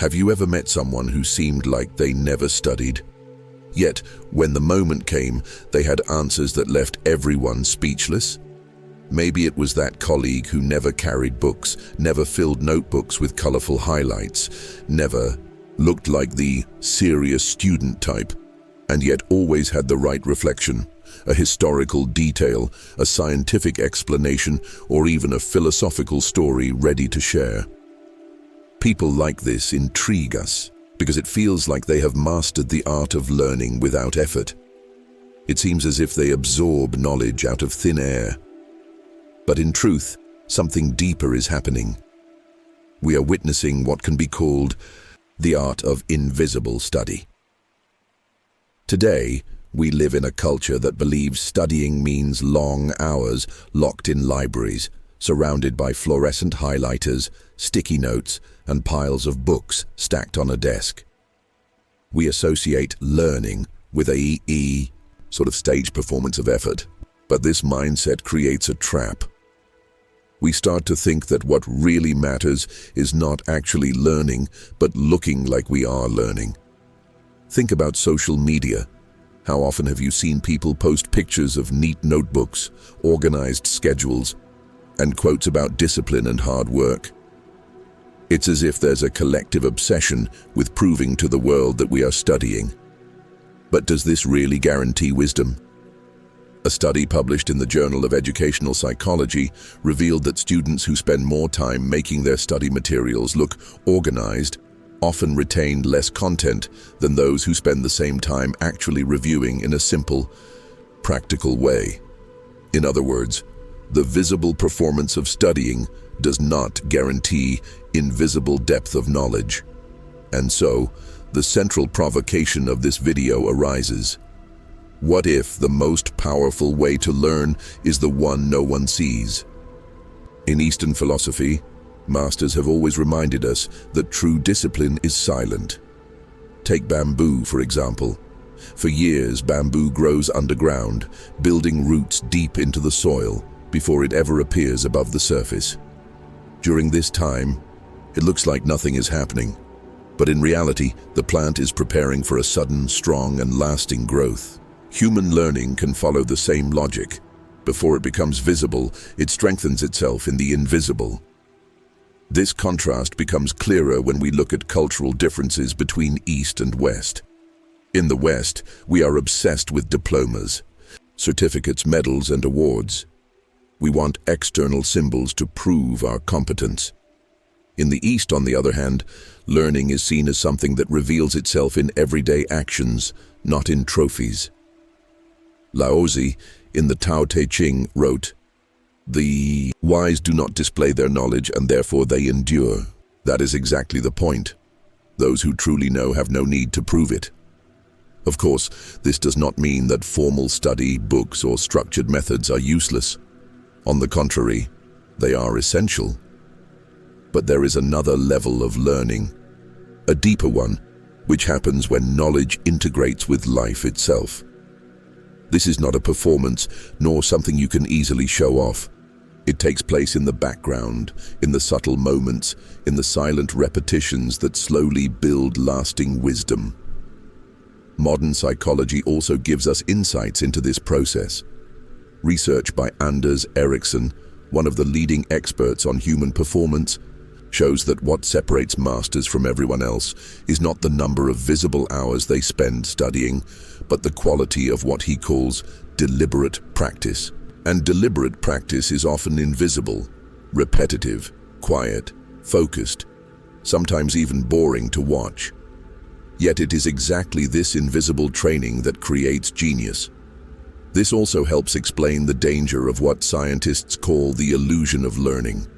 Have you ever met someone who seemed like they never studied? Yet, when the moment came, they had answers that left everyone speechless? Maybe it was that colleague who never carried books, never filled notebooks with colorful highlights, never looked like the serious student type, and yet always had the right reflection, a historical detail, a scientific explanation, or even a philosophical story ready to share. People like this intrigue us because it feels like they have mastered the art of learning without effort. It seems as if they absorb knowledge out of thin air. But in truth, something deeper is happening. We are witnessing what can be called the art of invisible study. Today, we live in a culture that believes studying means long hours locked in libraries, surrounded by fluorescent highlighters, sticky notes, and piles of books stacked on a desk. We associate learning with a sort of stage performance of effort, but this mindset creates a trap. We start to think that what really matters is not actually learning, but looking like we are learning. Think about social media. How often have you seen people post pictures of neat notebooks, organized schedules, and quotes about discipline and hard work? It's as if there's a collective obsession with proving to the world that we are studying. But does this really guarantee wisdom? A study published in the Journal of Educational Psychology revealed that students who spend more time making their study materials look organized often retain less content than those who spend the same time actually reviewing in a simple, practical way. In other words, the visible performance of studying does not guarantee invisible depth of knowledge. And so, the central provocation of this video arises. What if the most powerful way to learn is the one no one sees? In Eastern philosophy, masters have always reminded us that true discipline is silent. Take bamboo, for example. For years, bamboo grows underground, building roots deep into the soil before it ever appears above the surface. During this time, it looks like nothing is happening, but in reality, the plant is preparing for a sudden, strong, and lasting growth. Human learning can follow the same logic. Before it becomes visible, it strengthens itself in the invisible. This contrast becomes clearer when we look at cultural differences between East and West. In the West, we are obsessed with diplomas, certificates, medals, and awards. We want external symbols to prove our competence. In the East, on the other hand, learning is seen as something that reveals itself in everyday actions, not in trophies. Lao Tzu, in the Tao Te Ching, wrote, "The wise do not display their knowledge and therefore they endure." That is exactly the point. Those who truly know have no need to prove it. Of course, this does not mean that formal study, books, or structured methods are useless. On the contrary, they are essential. But there is another level of learning, a deeper one, which happens when knowledge integrates with life itself. This is not a performance, nor something you can easily show off. It takes place in the background, in the subtle moments, in the silent repetitions that slowly build lasting wisdom. Modern psychology also gives us insights into this process. Research by Anders Ericsson, one of the leading experts on human performance, shows that what separates masters from everyone else is not the number of visible hours they spend studying, but the quality of what he calls deliberate practice. And deliberate practice is often invisible, repetitive, quiet, focused, sometimes even boring to watch. Yet it is exactly this invisible training that creates genius. This also helps explain the danger of what scientists call the illusion of learning.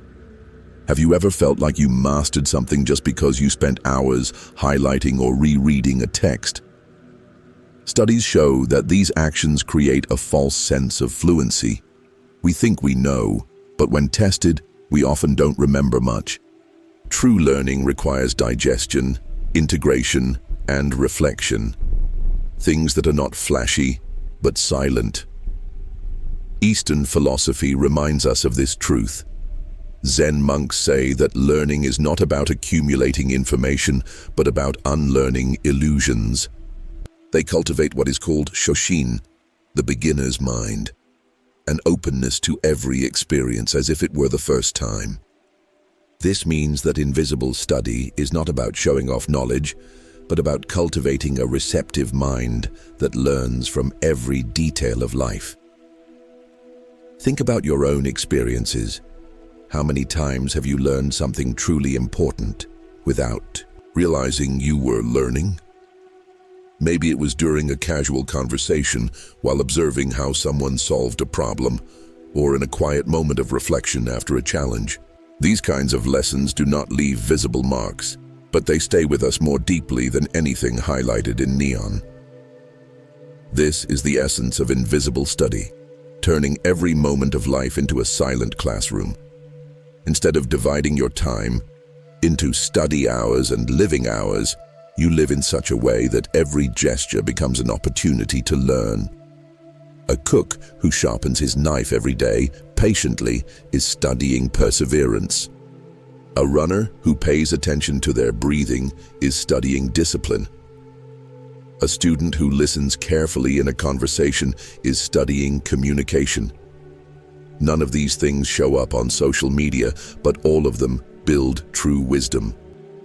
Have you ever felt like you mastered something just because you spent hours highlighting or rereading a text? Studies show that these actions create a false sense of fluency. We think we know, but when tested, we often don't remember much. True learning requires digestion, integration, and reflection. Things that are not flashy, but silent. Eastern philosophy reminds us of this truth. Zen monks say that learning is not about accumulating information, but about unlearning illusions. They cultivate what is called shoshin, the beginner's mind, an openness to every experience as if it were the first time. This means that invisible study is not about showing off knowledge, but about cultivating a receptive mind that learns from every detail of life. Think about your own experiences. How many times have you learned something truly important without realizing you were learning? Maybe it was during a casual conversation while observing how someone solved a problem, or in a quiet moment of reflection after a challenge. These kinds of lessons do not leave visible marks, but they stay with us more deeply than anything highlighted in neon. This is the essence of invisible study, turning every moment of life into a silent classroom. Instead of dividing your time into study hours and living hours, you live in such a way that every gesture becomes an opportunity to learn. A cook who sharpens his knife every day patiently is studying perseverance. A runner who pays attention to their breathing is studying discipline. A student who listens carefully in a conversation is studying communication. None of these things show up on social media, but all of them build true wisdom.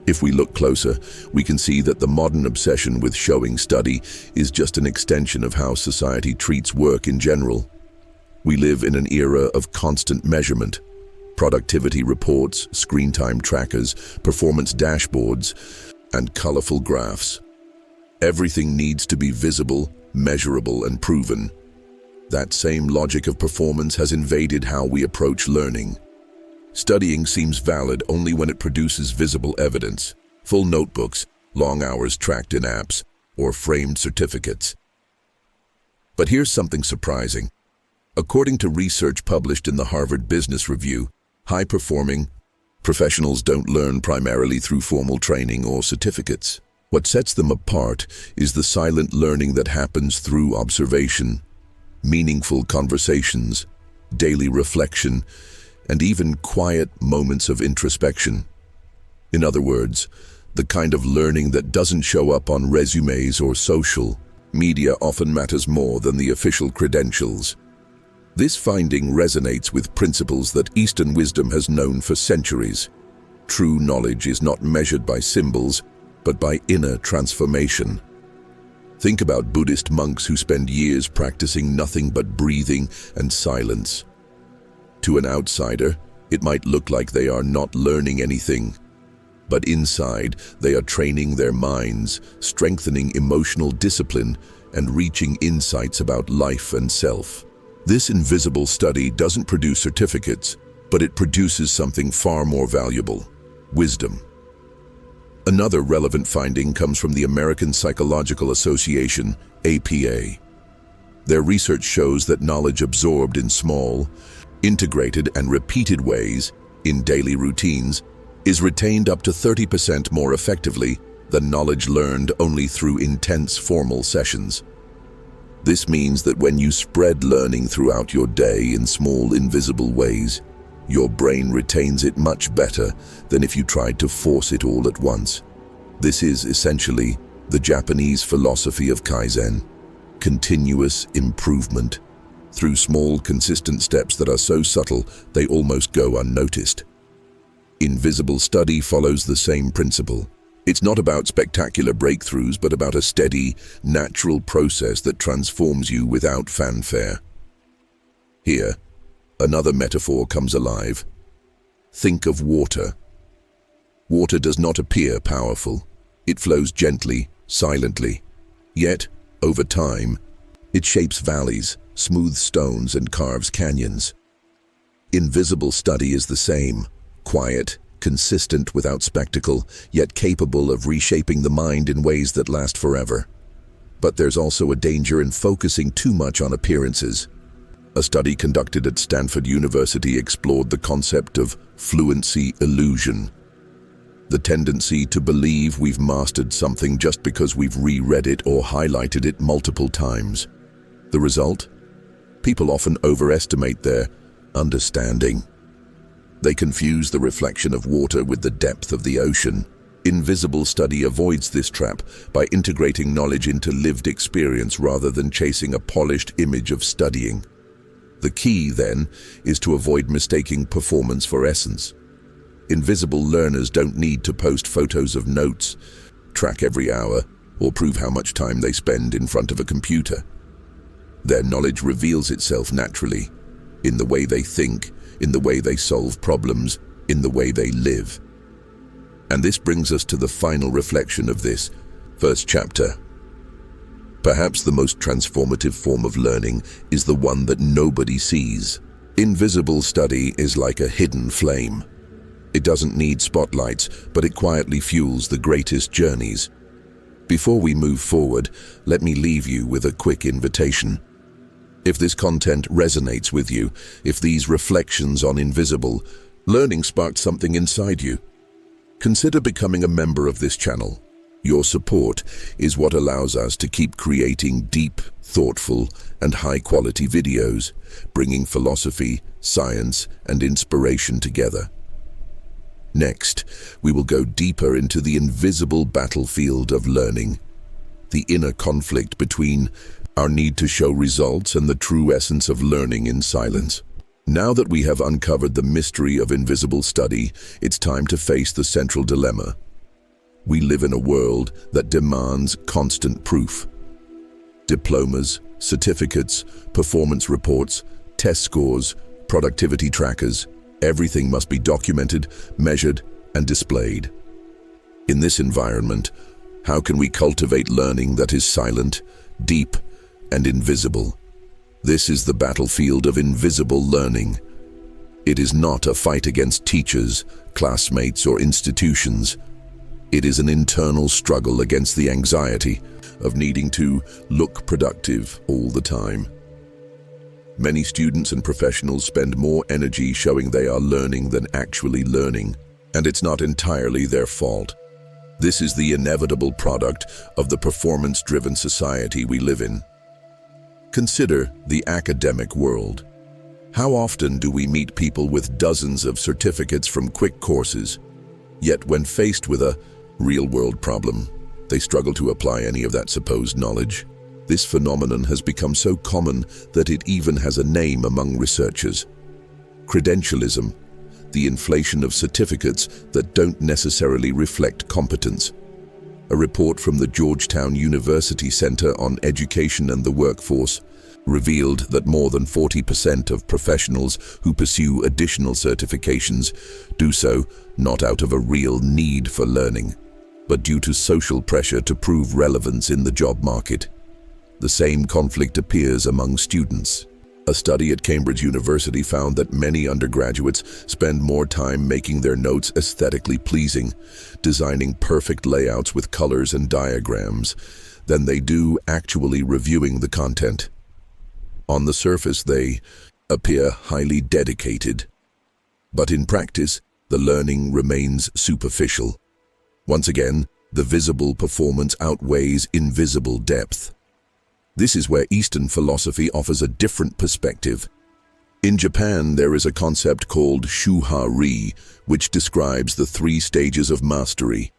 If we look closer, we can see that the modern obsession with showing study is just an extension of how society treats work in general. We live in an era of constant measurement. Productivity reports, screen time trackers, performance dashboards, and colorful graphs. Everything needs to be visible, measurable, and proven. That same logic of performance has invaded how we approach learning. Studying seems valid only when it produces visible evidence, full notebooks, long hours tracked in apps, or framed certificates. But here's something surprising. According to research published in the Harvard Business Review, high-performing professionals don't learn primarily through formal training or certificates. What sets them apart is the silent learning that happens through observation, meaningful conversations, daily reflection, and even quiet moments of introspection. In other words, the kind of learning that doesn't show up on resumes or social media often matters more than the official credentials. This finding resonates with principles that Eastern wisdom has known for centuries. True knowledge is not measured by symbols, but by inner transformation. Think about Buddhist monks who spend years practicing nothing but breathing and silence. To an outsider, it might look like they are not learning anything, but inside, they are training their minds, strengthening emotional discipline, and reaching insights about life and self. This invisible study doesn't produce certificates, but it produces something far more valuable: wisdom. Another relevant finding comes from the American Psychological Association, APA. Their research shows that knowledge absorbed in small, integrated and repeated ways in daily routines is retained up to 30% more effectively than knowledge learned only through intense formal sessions. This means that when you spread learning throughout your day in small, invisible ways, your brain retains it much better than if you tried to force it all at once. This is essentially the Japanese philosophy of Kaizen, continuous improvement, through small, consistent steps that are so subtle they almost go unnoticed. Invisible study follows the same principle. It's not about spectacular breakthroughs, but about a steady, natural process that transforms you without fanfare. Here, another metaphor comes alive. Think of water. Water does not appear powerful. It flows gently, silently. Yet, over time, it shapes valleys, smooths stones, and carves canyons. Invisible study is the same, quiet, consistent without spectacle, yet capable of reshaping the mind in ways that last forever. But there's also a danger in focusing too much on appearances. A study conducted at Stanford University explored the concept of fluency illusion, the tendency to believe we've mastered something just because we've reread it or highlighted it multiple times. The result? People often overestimate their understanding. They confuse the reflection of water with the depth of the ocean. Invisible study avoids this trap by integrating knowledge into lived experience rather than chasing a polished image of studying. The key, then, is to avoid mistaking performance for essence. Invisible learners don't need to post photos of notes, track every hour, or prove how much time they spend in front of a computer. Their knowledge reveals itself naturally, in the way they think, in the way they solve problems, in the way they live. And this brings us to the final reflection of this first chapter. Perhaps the most transformative form of learning is the one that nobody sees. Invisible study is like a hidden flame. It doesn't need spotlights, but it quietly fuels the greatest journeys. Before we move forward, let me leave you with a quick invitation. If this content resonates with you, if these reflections on invisible learning sparked something inside you, consider becoming a member of this channel. Your support is what allows us to keep creating deep, thoughtful, and high-quality videos, bringing philosophy, science, and inspiration together. Next, we will go deeper into the invisible battlefield of learning, the inner conflict between our need to show results and the true essence of learning in silence. Now that we have uncovered the mystery of invisible study, it's time to face the central dilemma. We live in a world that demands constant proof. Diplomas, certificates, performance reports, test scores, productivity trackers, everything must be documented, measured, and displayed. In this environment, how can we cultivate learning that is silent, deep, and invisible? This is the battlefield of invisible learning. It is not a fight against teachers, classmates, or institutions. It is an internal struggle against the anxiety of needing to look productive all the time. Many students and professionals spend more energy showing they are learning than actually learning, and it's not entirely their fault. This is the inevitable product of the performance-driven society we live in. Consider the academic world. How often do we meet people with dozens of certificates from quick courses, yet when faced with a real-world problem, they struggle to apply any of that supposed knowledge? This phenomenon has become so common that it even has a name among researchers. Credentialism, the inflation of certificates that don't necessarily reflect competence. A report from the Georgetown University Center on Education and the Workforce revealed that more than 40% of professionals who pursue additional certifications do so not out of a real need for learning, but due to social pressure to prove relevance in the job market. The same conflict appears among students. A study at Cambridge University found that many undergraduates spend more time making their notes aesthetically pleasing, designing perfect layouts with colors and diagrams, than they do actually reviewing the content. On the surface, they appear highly dedicated, but in practice, the learning remains superficial. Once again, the visible performance outweighs invisible depth. This is where Eastern philosophy offers a different perspective. In Japan, there is a concept called shuha-ri, which describes the 3 stages of mastery.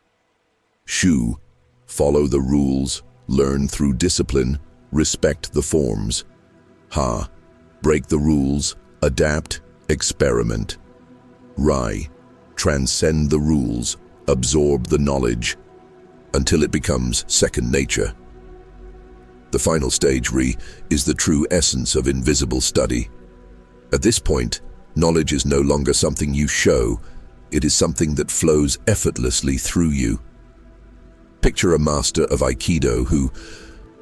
Shu, follow the rules, learn through discipline, respect the forms. Ha, break the rules, adapt, experiment. Rai, transcend the rules, absorb the knowledge, until it becomes second nature. The final stage, Ri, is the true essence of invisible study. At this point, knowledge is no longer something you show, it is something that flows effortlessly through you. Picture a master of Aikido who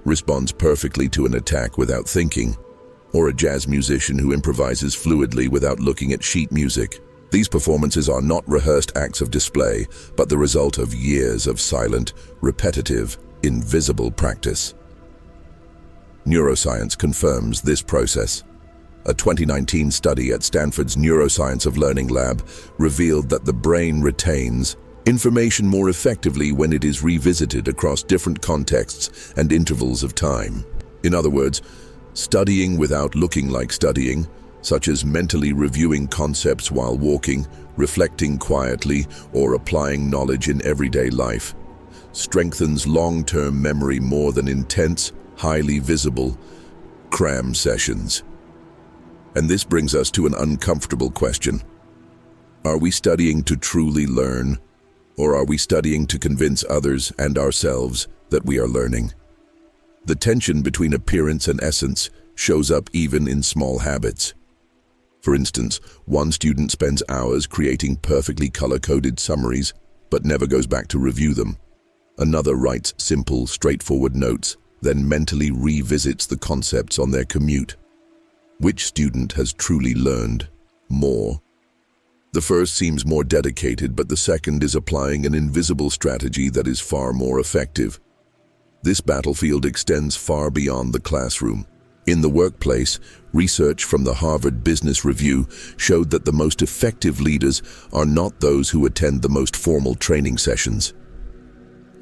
responds perfectly to an attack without thinking, or a jazz musician who improvises fluidly without looking at sheet music. These performances are not rehearsed acts of display, but the result of years of silent, repetitive, invisible practice. Neuroscience confirms this process. A 2019 study at Stanford's Neuroscience of Learning Lab revealed that the brain retains information more effectively when it is revisited across different contexts and intervals of time. In other words, studying without looking like studying, such as mentally reviewing concepts while walking, reflecting quietly, or applying knowledge in everyday life, strengthens long-term memory more than intense, highly visible cram sessions. And this brings us to an uncomfortable question. Are we studying to truly learn, or are we studying to convince others and ourselves that we are learning? The tension between appearance and essence shows up even in small habits. For instance, one student spends hours creating perfectly color-coded summaries, but never goes back to review them. Another writes simple, straightforward notes, then mentally revisits the concepts on their commute. Which student has truly learned more? The first seems more dedicated, but the second is applying an invisible strategy that is far more effective. This battlefield extends far beyond the classroom. In the workplace, research from the Harvard Business Review showed that the most effective leaders are not those who attend the most formal training sessions.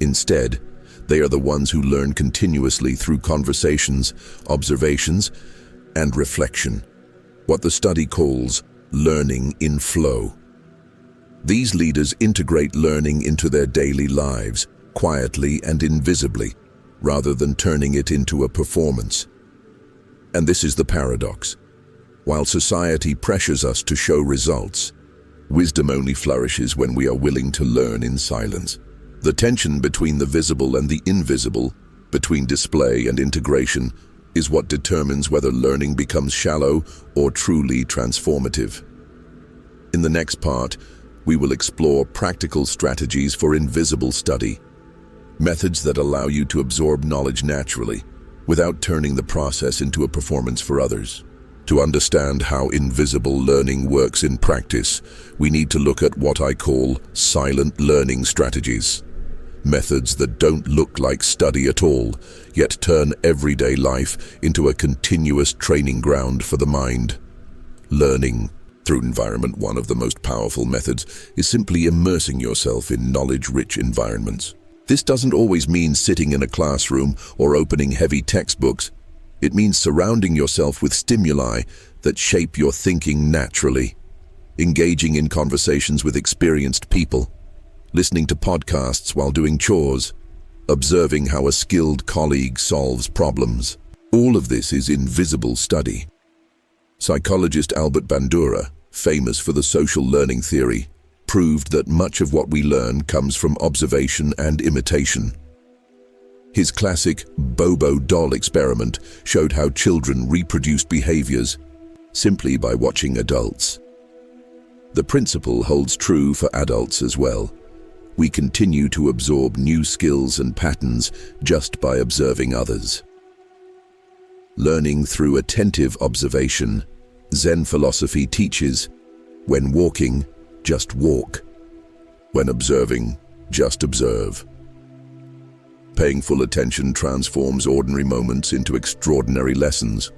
Instead, they are the ones who learn continuously through conversations, observations, and reflection, what the study calls learning in flow. These leaders integrate learning into their daily lives, quietly and invisibly, rather than turning it into a performance. And this is the paradox. While society pressures us to show results, wisdom only flourishes when we are willing to learn in silence. The tension between the visible and the invisible, between display and integration, is what determines whether learning becomes shallow or truly transformative. In the next part, we will explore practical strategies for invisible study, methods that allow you to absorb knowledge naturally, without turning the process into a performance for others. To understand how invisible learning works in practice, we need to look at what I call silent learning strategies. Methods that don't look like study at all, yet turn everyday life into a continuous training ground for the mind. Learning through environment. One of the most powerful methods is simply immersing yourself in knowledge-rich environments. This doesn't always mean sitting in a classroom or opening heavy textbooks. It means surrounding yourself with stimuli that shape your thinking naturally, engaging in conversations with experienced people, listening to podcasts while doing chores, observing how a skilled colleague solves problems. All of this is invisible study. Psychologist Albert Bandura, famous for the social learning theory, proved that much of what we learn comes from observation and imitation. His classic Bobo doll experiment showed how children reproduced behaviors simply by watching adults. The principle holds true for adults as well. We continue to absorb new skills and patterns just by observing others. Learning through attentive observation, Zen philosophy teaches, when walking, just walk. When observing, just observe. Paying full attention transforms ordinary moments into extraordinary lessons.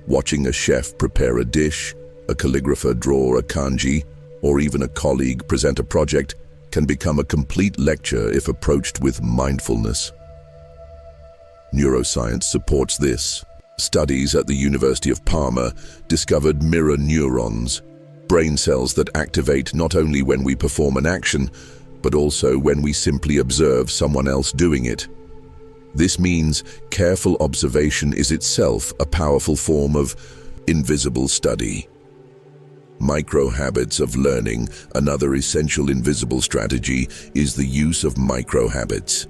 Watching a chef prepare a dish, a calligrapher draw a kanji, or even a colleague present a project can become a complete lecture if approached with mindfulness. Neuroscience supports this. Studies at the University of Parma discovered mirror neurons, brain cells that activate not only when we perform an action, but also when we simply observe someone else doing it. This means careful observation is itself a powerful form of invisible study. Micro-habits of learning. Another essential invisible strategy is the use of micro-habits.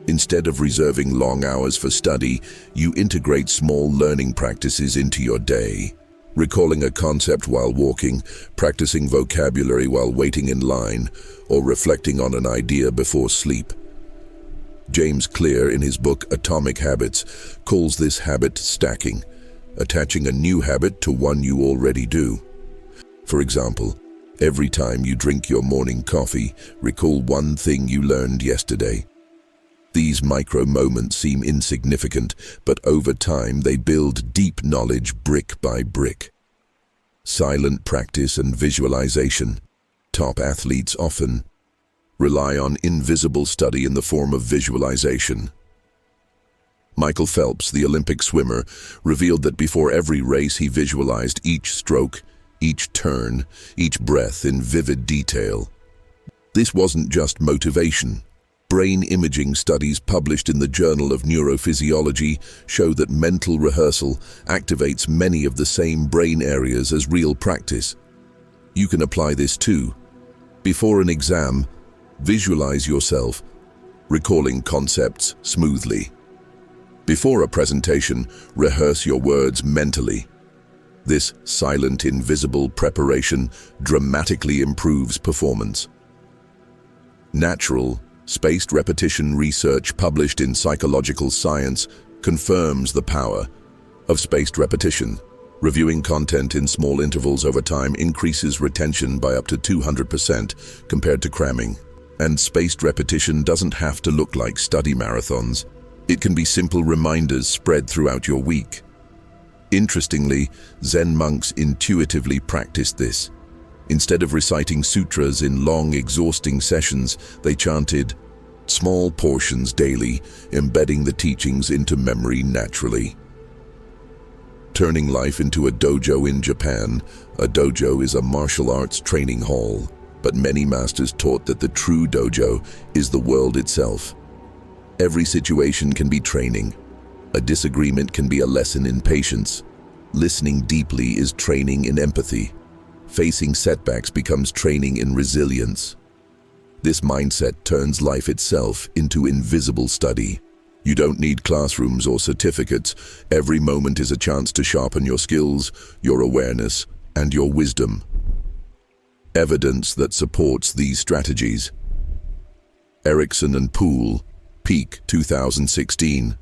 Instead of reserving long hours for study, you integrate small learning practices into your day. Recalling a concept while walking, practicing vocabulary while waiting in line, or reflecting on an idea before sleep. James Clear, in his book Atomic Habits, calls this habit stacking, attaching a new habit to one you already do. For example, every time you drink your morning coffee, recall one thing you learned yesterday. These micro moments seem insignificant, but over time they build deep knowledge brick by brick. Silent practice and visualization. Top athletes often rely on invisible study in the form of visualization. Michael Phelps, the Olympic swimmer, revealed that before every race he visualized each stroke, each turn, each breath in vivid detail. This wasn't just motivation. Brain imaging studies published in the Journal of Neurophysiology show that mental rehearsal activates many of the same brain areas as real practice. You can apply this too. Before an exam, visualize yourself, recalling concepts smoothly. Before a presentation, rehearse your words mentally. This silent, invisible preparation dramatically improves performance. Natural, spaced repetition research published in Psychological Science confirms the power of spaced repetition. Reviewing content in small intervals over time increases retention by up to 200% compared to cramming. And spaced repetition doesn't have to look like study marathons. It can be simple reminders spread throughout your week. Interestingly, Zen monks intuitively practiced this. Instead of reciting sutras in long, exhausting sessions, they chanted small portions daily, embedding the teachings into memory naturally. Turning life into a dojo in Japan, a dojo is a martial arts training hall, but many masters taught that the true dojo is the world itself. Every situation can be training. A disagreement can be a lesson in patience. Listening deeply is training in empathy. Facing setbacks becomes training in resilience. This mindset turns life itself into invisible study. You don't need classrooms or certificates. Every moment is a chance to sharpen your skills, your awareness, and your wisdom. Evidence that supports these strategies. Erickson and Poole, Peak 2016.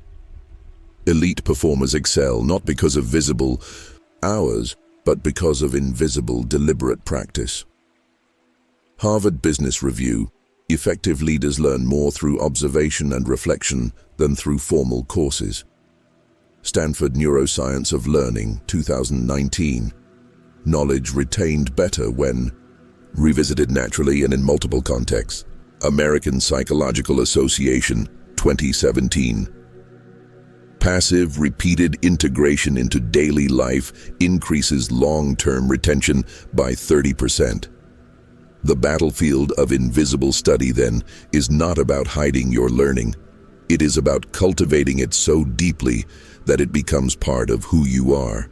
Elite performers excel not because of visible hours, but because of invisible, deliberate practice. Harvard Business Review. Effective leaders learn more through observation and reflection than through formal courses. Stanford Neuroscience of Learning 2019. Knowledge retained better when revisited naturally and in multiple contexts. American Psychological Association 2017. Passive, repeated integration into daily life increases long-term retention by 30%. The battlefield of invisible study, then, is not about hiding your learning. It is about cultivating it so deeply that it becomes part of who you are.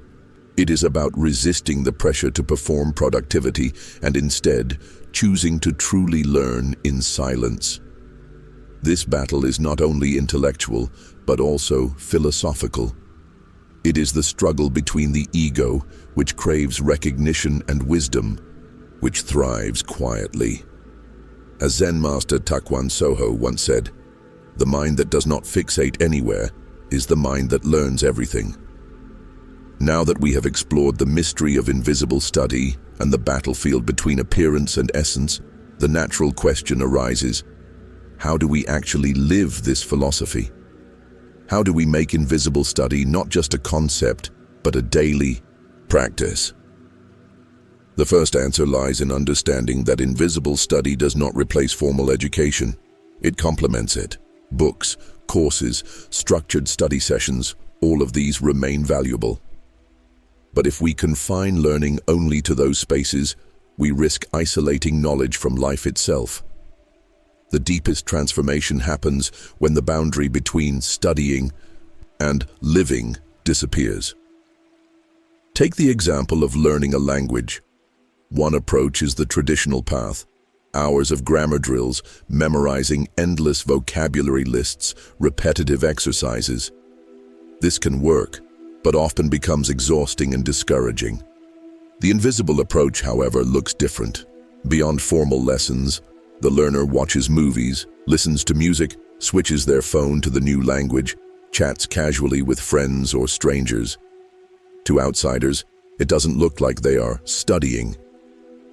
It is about resisting the pressure to perform productivity and instead choosing to truly learn in silence. This battle is not only intellectual, but also philosophical. It is the struggle between the ego, which craves recognition, and wisdom, which thrives quietly. As Zen master Taekwondo Soho once said, "The mind that does not fixate anywhere is the mind that learns everything." Now that we have explored the mystery of invisible study and the battlefield between appearance and essence, the natural question arises: how do we actually live this philosophy? How do we make invisible study not just a concept, but a daily practice? The first answer lies in understanding that invisible study does not replace formal education. It complements it. Books, courses, structured study sessions, all of these remain valuable. But if we confine learning only to those spaces, we risk isolating knowledge from life itself. The deepest transformation happens when the boundary between studying and living disappears. Take the example of learning a language. One approach is the traditional path: hours of grammar drills, memorizing endless vocabulary lists, repetitive exercises. This can work, but often becomes exhausting and discouraging. The invisible approach, however, looks different. Beyond formal lessons, the learner watches movies, listens to music, switches their phone to the new language, chats casually with friends or strangers. To outsiders, it doesn't look like they are studying.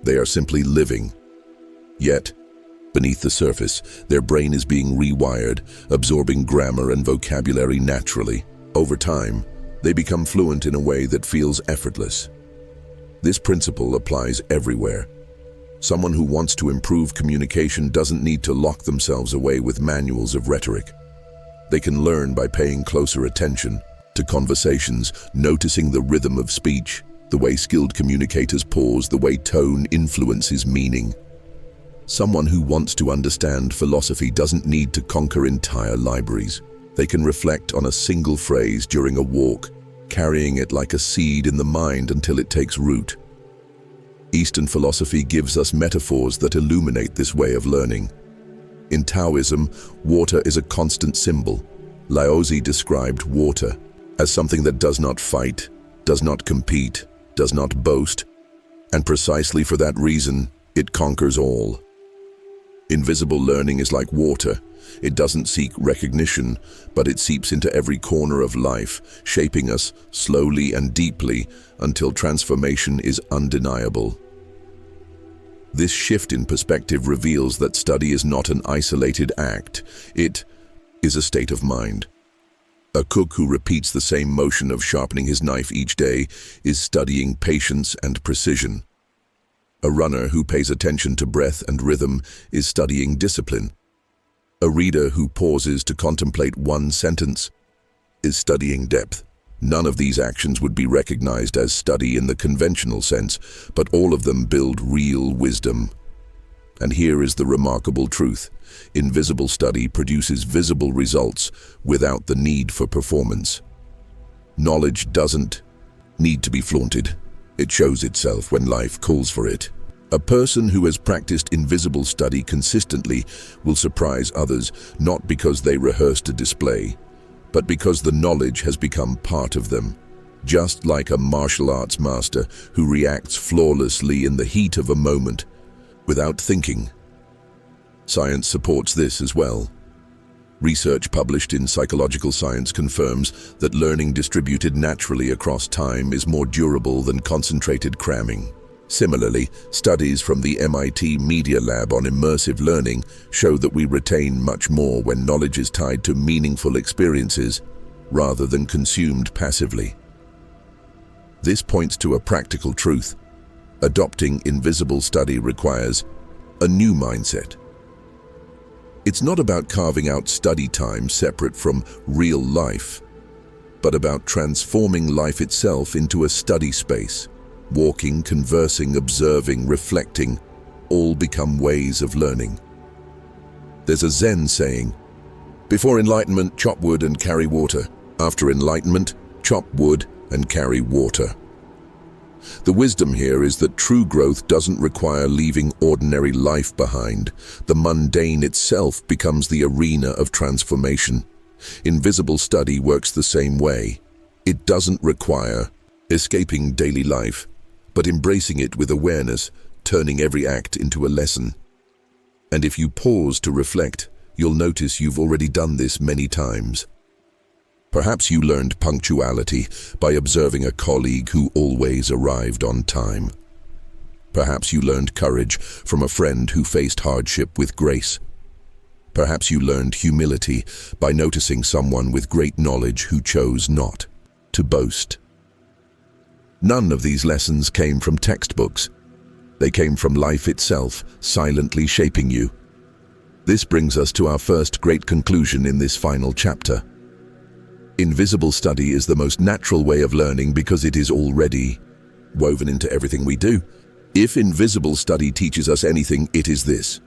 They are simply living. Yet, beneath the surface, their brain is being rewired, absorbing grammar and vocabulary naturally. Over time, they become fluent in a way that feels effortless. This principle applies everywhere. Someone who wants to improve communication doesn't need to lock themselves away with manuals of rhetoric. They can learn by paying closer attention to conversations, noticing the rhythm of speech, the way skilled communicators pause, the way tone influences meaning. Someone who wants to understand philosophy doesn't need to conquer entire libraries. They can reflect on a single phrase during a walk, carrying it like a seed in the mind until it takes root. Eastern philosophy gives us metaphors that illuminate this way of learning. In Taoism, water is a constant symbol. Laozi described water as something that does not fight, does not compete, does not boast, and precisely for that reason, it conquers all. Invisible learning is like water. It doesn't seek recognition, but it seeps into every corner of life, shaping us slowly and deeply until transformation is undeniable. This shift in perspective reveals that study is not an isolated act. It is a state of mind. A cook who repeats the same motion of sharpening his knife each day is studying patience and precision. A runner who pays attention to breath and rhythm is studying discipline. A reader who pauses to contemplate one sentence is studying depth. None of these actions would be recognized as study in the conventional sense, but all of them build real wisdom. And here is the remarkable truth. Invisible study produces visible results without the need for performance. Knowledge doesn't need to be flaunted. It shows itself when life calls for it. A person who has practiced invisible study consistently will surprise others, not because they rehearsed a display, but because the knowledge has become part of them. Just like a martial arts master who reacts flawlessly in the heat of a moment, without thinking. Science supports this as well. Research published in Psychological Science confirms that learning distributed naturally across time is more durable than concentrated cramming. Similarly, studies from the MIT Media Lab on immersive learning show that we retain much more when knowledge is tied to meaningful experiences rather than consumed passively. This points to a practical truth. Adopting invisible study requires a new mindset. It's not about carving out study time separate from real life, but about transforming life itself into a study space. Walking, conversing, observing, reflecting, all become ways of learning. There's a Zen saying, "Before enlightenment, chop wood and carry water. After enlightenment, chop wood and carry water." The wisdom here is that true growth doesn't require leaving ordinary life behind. The mundane itself becomes the arena of transformation. Invisible study works the same way. It doesn't require escaping daily life, but embracing it with awareness, turning every act into a lesson. And if you pause to reflect, you'll notice you've already done this many times. Perhaps you learned punctuality by observing a colleague who always arrived on time. Perhaps you learned courage from a friend who faced hardship with grace. Perhaps you learned humility by noticing someone with great knowledge who chose not to boast. None of these lessons came from textbooks. They came from life itself, silently shaping you. This brings us to our first great conclusion in this final chapter. Invisible study is the most natural way of learning because it is already woven into everything we do. If invisible study teaches us anything, it is this.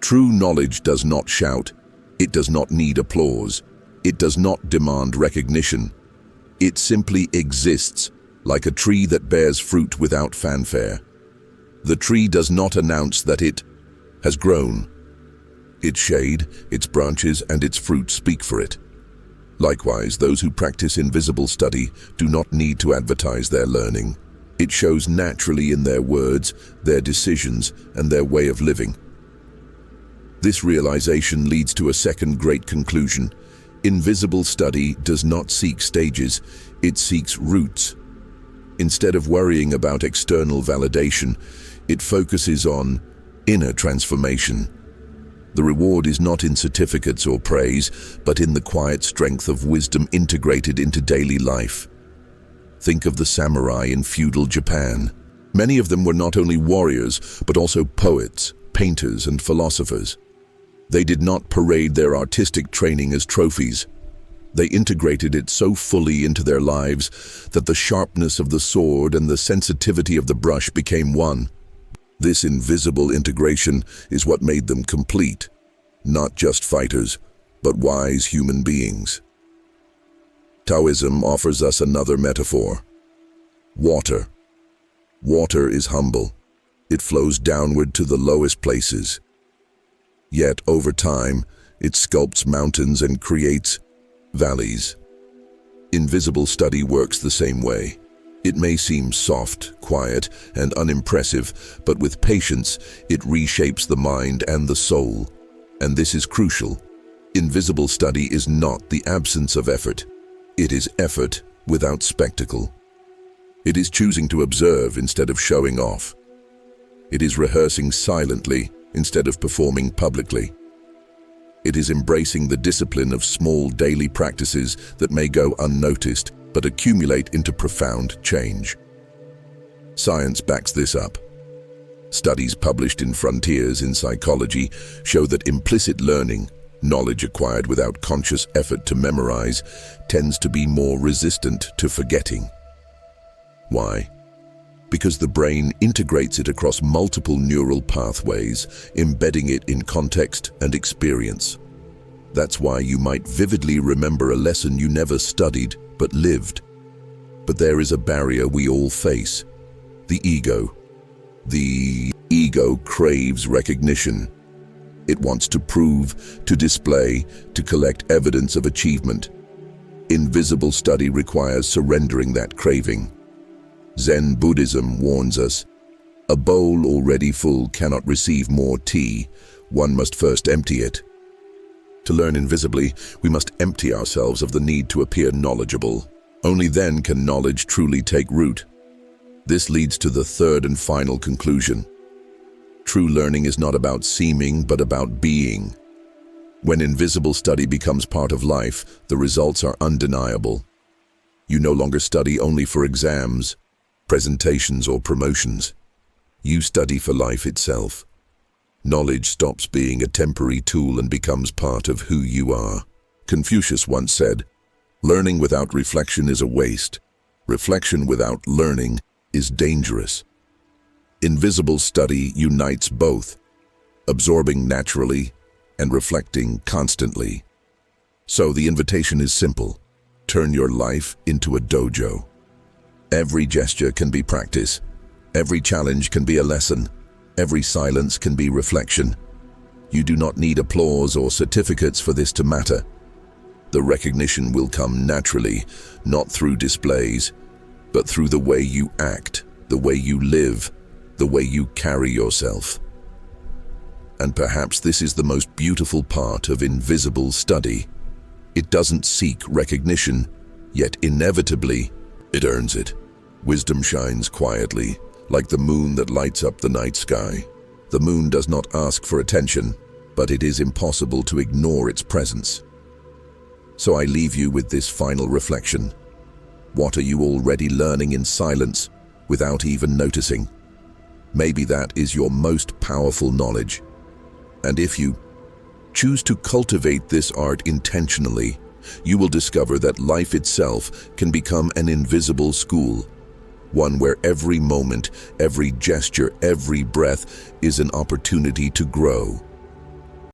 True knowledge does not shout. It does not need applause. It does not demand recognition. It simply exists, like a tree that bears fruit without fanfare. The tree does not announce that it has grown. Its shade, its branches, and its fruit speak for it. Likewise, those who practice invisible study do not need to advertise their learning. It shows naturally in their words, their decisions, and their way of living. This realization leads to a second great conclusion. Invisible study does not seek stages, it seeks roots. Instead of worrying about external validation, it focuses on inner transformation. The reward is not in certificates or praise, but in the quiet strength of wisdom integrated into daily life. Think of the samurai in feudal Japan. Many of them were not only warriors, but also poets, painters, and philosophers. They did not parade their artistic training as trophies. They integrated it so fully into their lives that the sharpness of the sword and the sensitivity of the brush became one. This invisible integration is what made them complete, not just fighters, but wise human beings. Taoism offers us another metaphor. Water. Water is humble. It flows downward to the lowest places. Yet, over time, it sculpts mountains and creates valleys. Invisible study works the same way. It may seem soft, quiet, and unimpressive, but with patience, it reshapes the mind and the soul. And this is crucial. Invisible study is not the absence of effort. It is effort without spectacle. It is choosing to observe instead of showing off. It is rehearsing silently instead of performing publicly. It is embracing the discipline of small daily practices that may go unnoticed but accumulate into profound change. Science backs this up. Studies published in Frontiers in Psychology show that implicit learning, knowledge acquired without conscious effort to memorize, tends to be more resistant to forgetting. Why? Because the brain integrates it across multiple neural pathways, embedding it in context and experience. That's why you might vividly remember a lesson you never studied but lived. But there is a barrier we all face: the ego. The ego craves recognition. It wants to prove, to display, to collect evidence of achievement. Invisible study requires surrendering that craving. Zen Buddhism warns us, a bowl already full cannot receive more tea. One must first empty it. To learn invisibly, we must empty ourselves of the need to appear knowledgeable. Only then can knowledge truly take root. This leads to the third and final conclusion. True learning is not about seeming, but about being. When invisible study becomes part of life, the results are undeniable. You no longer study only for exams, presentations, or promotions. You study for life itself. Knowledge stops being a temporary tool and becomes part of who you are. Confucius once said, "Learning without reflection is a waste. Reflection without learning is dangerous." Invisible study unites both, absorbing naturally and reflecting constantly. So the invitation is simple. Turn your life into a dojo. Every gesture can be practice. Every challenge can be a lesson. Every silence can be reflection. You do not need applause or certificates for this to matter. The recognition will come naturally, not through displays, but through the way you act, the way you live, the way you carry yourself. And perhaps this is the most beautiful part of invisible study. It doesn't seek recognition, yet inevitably, it earns it. Wisdom shines quietly, like the moon that lights up the night sky. The moon does not ask for attention, but it is impossible to ignore its presence. So I leave you with this final reflection. What are you already learning in silence, without even noticing? Maybe that is your most powerful knowledge. And if you choose to cultivate this art intentionally, you will discover that life itself can become an invisible school. One where every moment, every gesture, every breath is an opportunity to grow.